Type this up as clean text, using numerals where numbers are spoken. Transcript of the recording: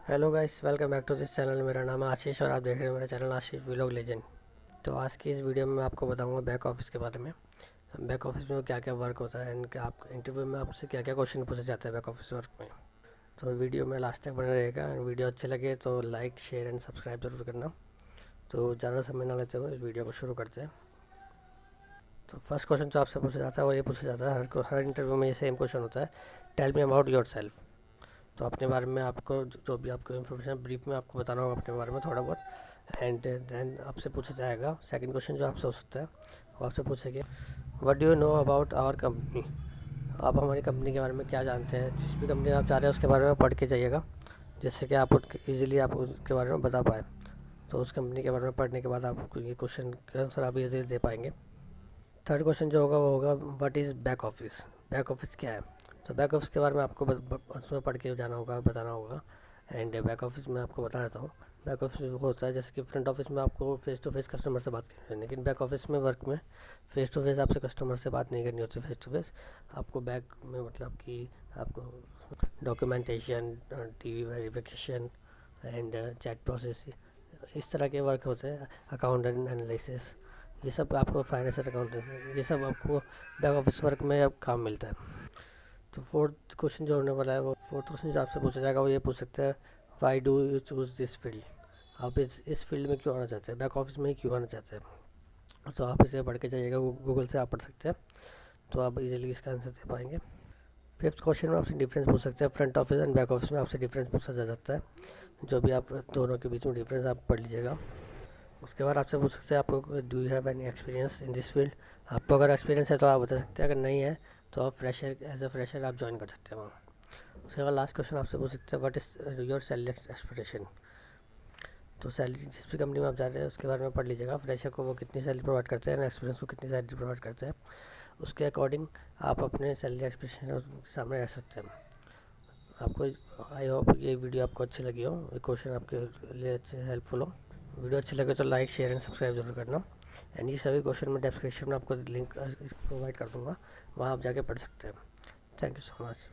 Hello guys, welcome back to this channel. मेरा नाम है आशीष और आप देख रहे हैं मेरा चैनल आशीष व्लॉग लेजेंड। तो आज की इस वीडियो में मैं आपको बताऊंगा बैक ऑफिस के बारे में। बैक ऑफिस में क्या क्या वर्क होता है एंड आप इंटरव्यू में आपसे क्या क्या क्वेश्चन पूछे जाते हैं बैक ऑफिस वर्क में। तो वीडियो में लास्ट तक बने रहेगा एंड वीडियो अच्छे लगे तो लाइक शेयर एंड सब्सक्राइब जरूर करना। तो ज़्यादा समय ना लेते हुए इस वीडियो को शुरू करते हैं। तो फर्स्ट क्वेश्चन जो आपसे पूछा जाता है वो ये पूछा जाता है, हर इंटरव्यू में ये सेम क्वेश्चन होता है, tell me about yourself. तो अपने बारे में आपको जो भी आपको इन्फॉर्मेशन ब्रीफ में आपको बताना होगा अपने बारे में थोड़ा बहुत। एंड देन आपसे पूछा जाएगा सेकंड क्वेश्चन जो आपसे हो सकता है, वो आपसे पूछेंगे what do you know about our company. आप हमारी कंपनी के बारे में क्या जानते हैं। जिस भी कंपनी आप जा रहे हैं उसके बारे में पढ़ के जाइएगा, जिससे कि आप इजीली आप उसके बारे में बता पाए। तो उस कंपनी के बारे में पढ़ने के बाद आपको ये क्वेश्चन का आंसर आप इजीली दे पाएंगे। थर्ड क्वेश्चन जो होगा वो होगा what is back office. Back office क्या है। तो बैक ऑफिस के बारे में आपको उसमें पढ़ के जाना होगा, बताना होगा। एंड बैक ऑफिस में आपको बता देता हूँ। बैक ऑफिस वो होता है जैसे कि फ्रंट ऑफिस में आपको फेस टू फेस कस्टमर से बात करनी है, लेकिन बैक ऑफिस में वर्क में फेस टू फेस आपसे कस्टमर से बात नहीं करनी होती। फेस टू फेस आपको बैक में मतलब कि आपको documentation, TV verification and chat process, इस तरह के वर्क होते हैं। अकाउंट एनालिसिस, ये सब आपको फाइनेंशियल अकाउंटेंट, ये सब आपको बैक ऑफिस वर्क में अब काम मिलता है। तो फोर्थ क्वेश्चन जो होने वाला है, वो फोर्थ क्वेश्चन जो आपसे पूछा जाएगा वो ये पूछ सकते हैं why do you choose this field. आप इस फील्ड में क्यों आना चाहते हैं, बैक ऑफिस में ही क्यों आना चाहते हैं। तो आप इसे पढ़ के जाइएगा, गूगल से आप पढ़ सकते हैं, तो आप इजीली इसका आंसर दे पाएंगे। फिफ्थ क्वेश्चन में आपसे डिफरेंस पूछ सकते हैं, front office and back office में आपसे डिफरेंस पूछा जा सकता है। जो भी आप दोनों के बीच में डिफरेंस आप पढ़ लीजिएगा। उसके बाद आपसे पूछ सकते हैं आपको do you have any experience in this field. आपको अगर एक्सपीरियंस है तो आप बता सकते हैं, अगर नहीं है तो आप फ्रेशर एज अ फ्रेशर आप ज्वाइन कर सकते हैं वहाँ। उसके बाद लास्ट क्वेश्चन आपसे पूछ सकते हैं what is your salary expectation. तो सैलरी जिस भी कंपनी में आप जा रहे हैं उसके बारे में पढ़ लीजिएगा, फ्रेशर को वो कितनी सैलरी प्रोवाइड करते हैं, एक्सपीरियंस को कितनी सैलरी प्रोवाइड करते हैं। उसके अकॉर्डिंग आप अपने सैलरी एक्सपेक्टेशन सामने रख सकते हैं। आपको आई होप ये वीडियो आपको अच्छी लगी हो, ये क्वेश्चन आपके लिए अच्छे हेल्पफुल हो। वीडियो अच्छी लगे तो लाइक शेयर एंड सब्सक्राइब जरूर करना। एंड ये सभी क्वेश्चन मैं डिस्क्रिप्शन में आपको लिंक प्रोवाइड कर दूँगा, वहाँ आप जाके पढ़ सकते हैं। Thank you so much.